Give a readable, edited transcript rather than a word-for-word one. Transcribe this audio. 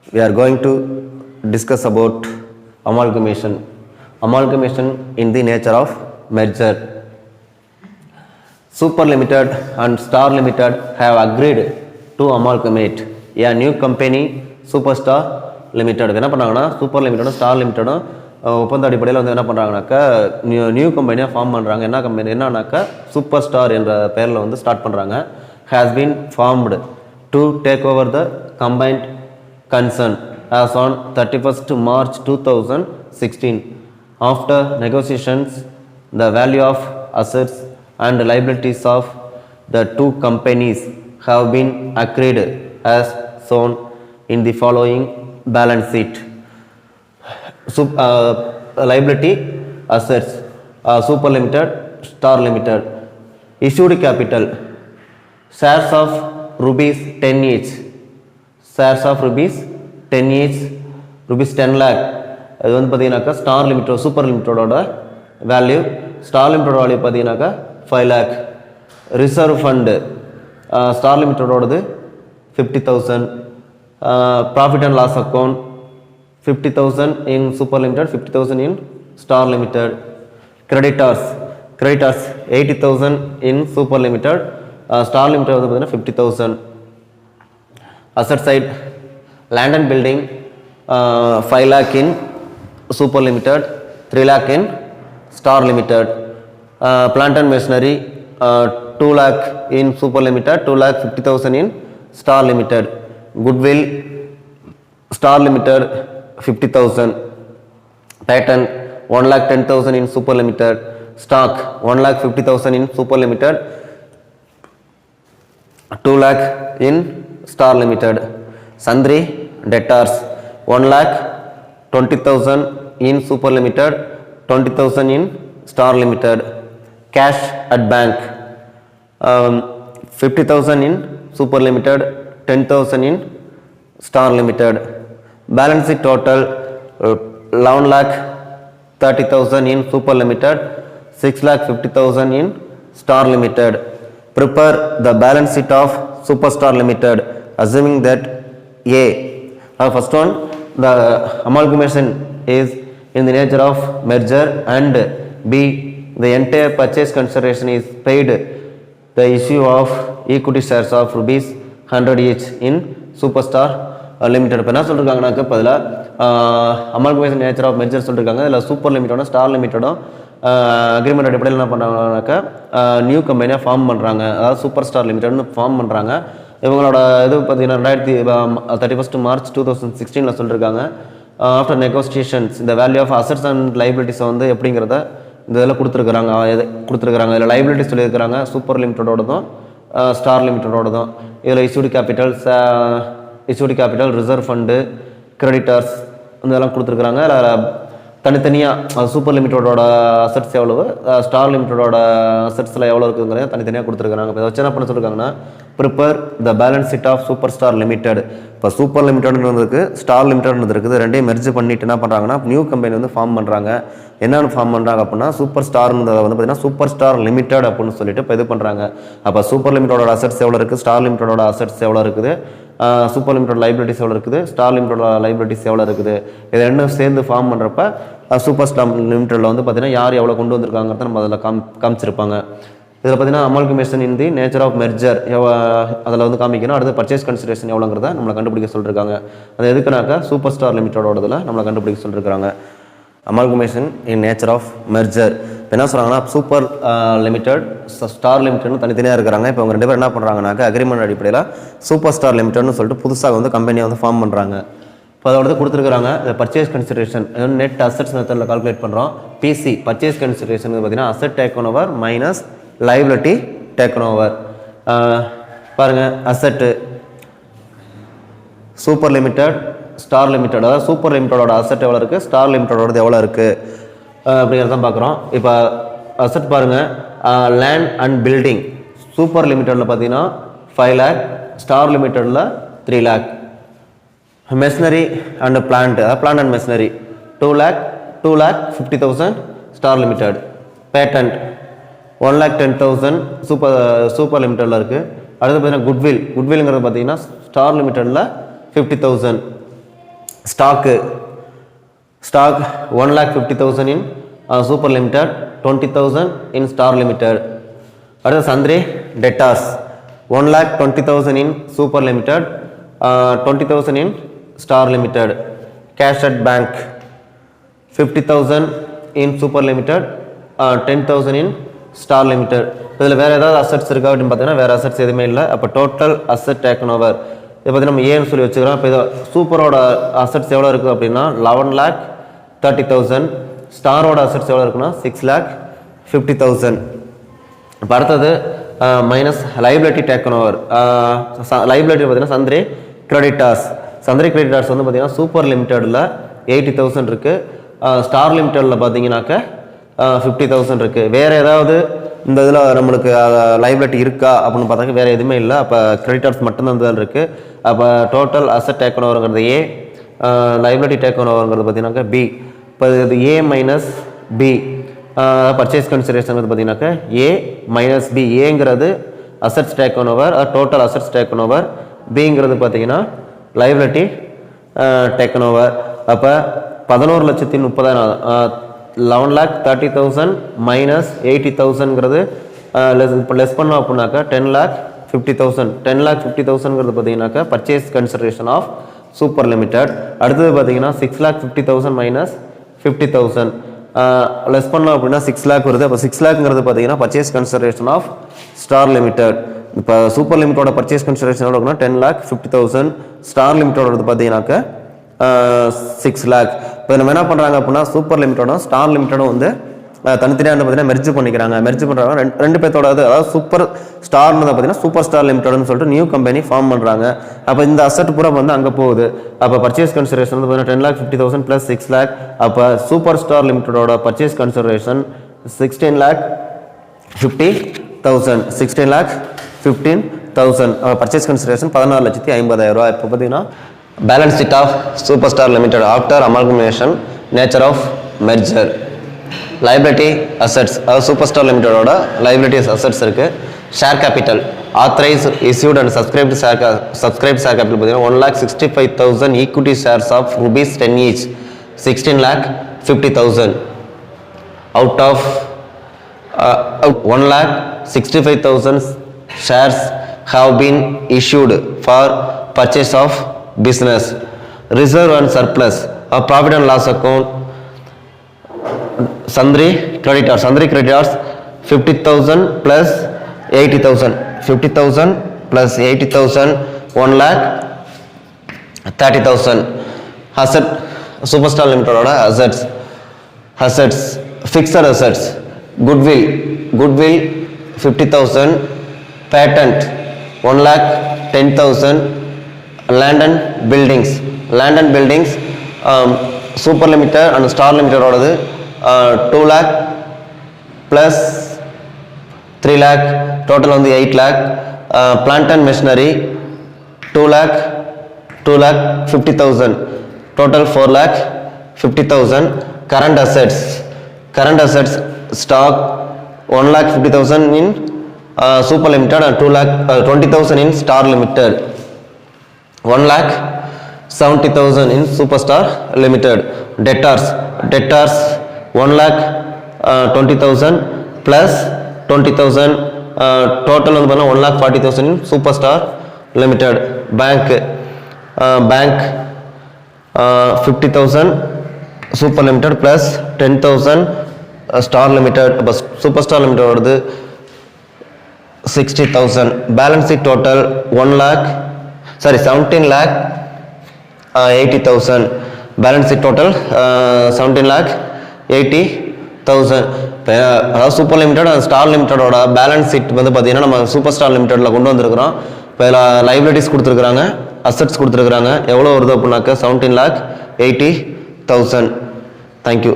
we are going to discuss about amalgamation. Amalgamation in the nature of merger. Super Limited and Star Limited have agreed to amalgamate a new company, Superstar Limited. என்ன பண்ணாங்கன்னா super லிமிட்டடும் star லிமிட்டடும் ஒப்பந்த அடிப்படையில் வந்து என்ன பண்ணுறாங்கனாக்கா new கம்பெனியாக form பண்ணுறாங்க. என்ன company என்னன்னாக்கா சூப்பர் ஸ்டார் என்ற பெயரில் வந்து ஸ்டார்ட் பண்ணுறாங்க. Has been formed to take over the combined concern as on 31st March 2016. After negotiations, the value of assets and liabilities of the two companies have been agreed as shown in the following balance sheet. Liability assets, Super Limited, Star Limited. Issued capital, shares of rupees 10 each. Shares of rupees 10 each, rupees 10 lakh. அது வந்து பார்த்தீங்கன்னாக்கா Star Limited Super லிமிட்டடோட value. Star லிமிட்டோட value பார்த்தீங்கன்னாக்கா 5 lakh. Reserve fund Star லிமிட்டடோடது 50,000. Profit and loss account 50,000 in Super Limited, 50,000 in Star Limited. Creditors 80,000 in Super Limited, Star Limited வந்து பார்த்தீங்கன்னா 50,000. Asset side, land and building 5 lakh in Super Limited, 3 lakh in Star Limited. Plant and machinery 2 lakh in Super Limited, 2 lakh 50,000 in Star Limited. Goodwill Star Limited 50,000. Patent 1 lakh 10,000 in Super Limited. Stock 1 lakh 50,000 in Super Limited, 2 lakh in Star Limited. Sundry debtors 1 lakh 20,000 in Super Limited, 20,000 in Star Limited. Cash at bank 50,000 in Super Limited, 10,000 in Star Limited. Balance sheet total 11 lakh 30,000 in Super Limited, 6 lakh 50,000 in Star Limited. Prepare the balance sheet of Superstar Limited, assuming that A, first one, the amalgamation is in the nature of merger, and B, the entire purchase consideration is paid the issue of equity shares of rupees 100 each in Superstar Limited. இப்போ என்ன சொல்லியிருக்காங்கனாக்கா பதில் amalgamation nature of merger சொல்லியிருக்காங்க. இதில் super லிமிட்டடும் star லிமிட்டடும் agreement அடிப்படையில் என்ன பண்ணுறாங்கனாக்கா new கம்பெனியாக form பண்ணுறாங்க. அதாவது சூப்பர் ஸ்டார் லிமிட்டட்னு ஃபார்ம் பண்ணுறாங்க. இவங்களோட இது பார்த்தீங்கன்னா 31st March 2016 சொல்லியிருக்காங்க. ஆஃப்டர் நெகோசியேஷன்ஸ் இந்த வேல்யூ ஆஃப் அசட்ஸ் அண்ட் லைபிலிட்டிஸை வந்து எப்படிங்கிறத இந்த இதில் கொடுத்துருக்குறாங்க. இதில் லைபிலிட்டி சொல்லியிருக்கிறாங்க சூப்பர் லிமிட்டடோடதும் ஸ்டார் லிமிட்டடோடதும். இதில் issued capital, reserve fund, creditors இதெல்லாம் கொடுத்துருக்குறாங்க. தனித்தனியாக சூப்பர் லிமிட்டோட அசட்ஸ் எவ்வளவு, ஸ்டார் லிமிட்டோட அசட்ஸில் எவ்வளோ இருக்குங்கிறத தனித்தனியாக கொடுத்துருக்காங்க. இப்போ இதை வச்சு என்ன பண்ண சொல்லியிருக்காங்கன்னா prepare the balance sheet of super star limited. இப்போ சூப்பர் லிமிட்டட்னு இருக்குது, ஸ்டார் லிமிட்டட்னு இருக்குது. ரெண்டையும் மெர்ஜ் பண்ணிட்டு என்ன பண்ணுறாங்கன்னா நியூ கம்பெனி வந்து ஃபார்ம் பண்ணுறாங்க. என்னென்னு ஃபார்ம் பண்ணுறாங்க அப்படின்னா சூப்பர் ஸ்டார்னு வந்து பார்த்தீங்கன்னா சூப்பர் ஸ்டார் லிமிடெட் அப்படின்னு சொல்லிட்டு இப்போ இது பண்ணுறாங்க. அப்போ சூப்பர் லிமிட்டோட அசட்ஸ் எவ்வளோ இருக்குது, ஸ்டார் லிமிட்டோட அசட்ஸ் எவ்வளோ இருக்குது, சூப்பர் லிமிட்டோட லைபிலிட்டிஸ் எவ்வளோ இருக்குது, ஸ்டார் லிமிட்டோட லைபிலிட்டிஸ் எவ்வளோ இருக்குது, இது ரெண்டும் சேர்ந்து ஃபார்ம் பண்ணுறப்ப சூப்பர் ஸ்டார் லிமிட்டடில் வந்து பார்த்தீங்கன்னா யார் எவ்வளோ கொண்டு வந்திருக்காங்கிறத நம்ம அதில் காமிச்சிருப்பாங்க. இதில் பார்த்தீங்கன்னா amalgamation in the nature of merger அதில் வந்து காமிக்கணும். அடுத்து பர்ச்சேஸ் கன்சிடரேஷன் எவ்வளோங்கிறத நம்மளை கண்டுபிடிக்க சொல்லியிருக்காங்க. அது எதுக்குனாக்கா சூப்பர் ஸ்டார் லிமிட்டோடதில் நம்மளை கண்டுபிடிக்க சொல்லியிருக்காங்க. Amalgamation in nature of merger இப்போ என்ன சொல்கிறாங்கன்னா சூப்பர் லிமிடெட், ஸ்டார் லிமிட்டட்னு தனித்தனியாக இருக்கிறாங்க. இப்போ அவங்க 2 பேர் என்ன பண்ணுறாங்கனாக்கா அக்ரிமெண்ட் அடிப்படையில் சூப்பர் ஸ்டார் லிமிட்டட்னு சொல்லிட்டு புதுசாக வந்து கம்பெனியை வந்து ஃபார்ம் பண்ணுறாங்க. இப்போ அதோட கொடுத்துருக்குறாங்க இந்த பர்ச்சேஸ் கன்சிடரேஷன் நெட் அசட்ஸ் மெத்தடில் கால்குலேட் பண்ணுறோம். பிசி பர்ச்சேஸ் கன்சிடரேஷன் பார்த்தீங்கன்னா asset taken over minus liability taken over. பாருங்கள் அசட்டு சூப்பர் லிமிட்டட், ஸ்டார் லிமிட்டட், அதாவது சூப்பர் லிமிட்டோட அசட் எவ்வளோ இருக்குது, ஸ்டார் லிமிட்டோடது எவ்வளோ இருக்குது அப்படிங்கிறதான் பார்க்குறோம். இப்போ அசட் பாருங்கள், லேண்ட் அண்ட் பில்டிங் சூப்பர் லிமிட்டடில் பார்த்தீங்கன்னா 5 lakh, ஸ்டார் லிமிட்டடில் 3 lakh. Machinery and plant and machinery 2 lakh 50,000 Star Limited. Patent 1,10,000 Super லிமிட்டடில் இருக்குது. அடுத்து பார்த்தீங்கன்னா குட்வில்ங்கிறது பார்த்தீங்கன்னா ஸ்டார் லிமிட்டடில் 50,000. stock 1,50,000 in super limited, 20,000 in star limited. அடுத்து sundry debtors 1,20,000 in super limited, 20,000 in star limited. Cash at bank 50,000 in super limited, 10,000 in star limited. இதில் வேறு ஏதாவது அசட்ஸ் இருக்கா அப்படின்னு பார்த்தீங்கன்னா வேறு அசட்ஸ் எதுவுமே இல்லை. அப்போ டோட்டல் அசட் டேக்கன் ஓவர் இதை பற்றி நம்ம ஏன்னு சொல்லி வச்சுக்கிறோம். இப்போ இதை சூப்பரோட அசட்ஸ் எவ்வளோ இருக்குது அப்படின்னா 11,30,000. ஸ்டாரோட அசட்ஸ் எவ்வளோ இருக்குன்னா 6,50,000. இப்போ அடுத்தது minus liability taken over. Liability பார்த்தீங்கன்னா சந்திரி கிரெடிட்டார்ஸ் வந்து பார்த்தீங்கன்னா சூப்பர் லிமிட்டடில் 80,000 இருக்குது. ஸ்டார் லிமிட்டடில் பார்த்தீங்கன்னாக்க 50,000 இருக்குது. வேறு ஏதாவது இந்த இதில் நம்மளுக்கு லைபிலிட்டி இருக்கா அப்படின்னு பார்த்தாக்க வேறு எதுவுமே இல்லை. அப்போ கிரெடிட்டார்ஸ் மட்டும்தான் இந்த இதில் இருக்குது. அப்போ டோட்டல் அசட் டேக்கன் ஓவருங்கிறது ஏ, லைபிலிட்டி டேக்கன் ஓவருங்கிறது பார்த்தீங்கன்னாக்கா பி. இப்போ இது A minus B purchase consideration பார்த்தீங்கன்னாக்கா ஏ மைனஸ் பி. ஏங்கிறது assets taken over, total assets taken over. பிங்கிறது பார்த்தீங்கன்னா லைபிலிட்டி டேக்கன் ஓவர். அப்போ 11,30,000 11,30,000 மைனஸ் 80,000ங்கிறது இப்போ லெஸ் பண்ணோம் அப்படின்னாக்கா 10,50,000. 10,50,000ங்கிறது பார்த்தீங்கன்னாக்கா purchase consideration of super limited. அடுத்தது பார்த்தீங்கன்னா 6,50,000 மைனஸ் 50,000 லெஸ் பண்ணோம் அப்படின்னா 6 lakh வருது. அப்போ 6 lakhங்கிறது பார்த்தீங்கன்னா purchase consideration of star limited. இப்போ சூப்பர் லிமிட்டோட பர்ச்சேஸ் கன்சிடரேஷன் எவ்வளோ இருக்குன்னா 10,50,000. ஸ்டார் லிமிட்டோட பார்த்தீங்கன்னாக்கா 6 lakh. இப்போ நம்ம என்ன பண்ணுறாங்க அப்படின்னா சூப்பர் லிமிட்டோட ஸ்டார் லிமிட்டடும் வந்து தனித்தனியாக வந்து பார்த்தீங்கன்னா மெர்ஜ் பண்ணிக்கிறாங்க. மெர்ஜ் பண்ணுறாங்க ரெண்டு பேர்த்தோட அதாவது சூப்பர் ஸ்டார்னு பார்த்தீங்கன்னா சூப்பர் ஸ்டார் லிமிட்டட்னு சொல்லிட்டு நியூ கம்பெனி ஃபார்ம் பண்ணுறாங்க. அப்போ இந்த அசட் பூரா வந்து அங்கே போகுது. அப்போ பர்ச்சேஸ் கன்சிடரேஷன் வந்து பார்த்தீங்கன்னா 10,50,000 + 6 lakh. அப்போ சூப்பர் ஸ்டார் லிமிட்டடோட பர்ச்சேஸ் கன்சிடரேஷன் 16,50,000. 16,15,000 purchase consideration 14,50,000. இப்போ பார்த்தீங்கன்னா balance sheet of super star Limited after amalgamation, nature of merger. Liability assets அதாவது சூப்பர் ஸ்டார் லிமிடெடோட லைபிலிட்டி அசட்ஸ் இருக்குது. Share capital authorised issued and subscribed share capital பார்த்தீங்கன்னா 1,65,000 equity shares of ₹10 each, 16,50,000. Out of 1,65,000 shares have been issued for purchase of business. Reserve and surplus of profit and loss account. Sundry creditors 50,000 plus 80,000. 50,000 plus 80,000 1,30,000. Asset Superstar Limited assets fixed assets goodwill 50,000. Patent 1,10,000. Land and buildings Super Limited and Star Limited ஓடது 2 lakh plus 3 lakh total வந்து 8 lakh. Plant and machinery 2 lakh 50,000 total 4 lakh 50,000. Current assets stock 1,50,000 in Super Limited and 20,000 in Star Limited. 1,70,000 in Superstar Limited. Debtors 1,20,000 plus 20,000 total வந்து 1,40,000 in Superstar Limited. Bank 50,000 Super Limited plus 10,000 Star Limited. Superstar Limited ஓடது 60,000. Balance sheet total 17,80,000. Balance sheet total 17,80,000. அதாவது Super Limited and Star லிமிட்டடோட balance sheet வந்து பார்த்தீங்கன்னா நம்ம super star லிமிட்டடில் கொண்டு வந்திருக்கிறோம். இப்போ இதில் லைபிலிட்டிஸ் கொடுத்துருக்குறாங்க, அசட்ஸ் கொடுத்துருக்குறாங்க. எவ்வளோ வருது அப்படின்னாக்கா 17,80,000. தேங்க்யூ.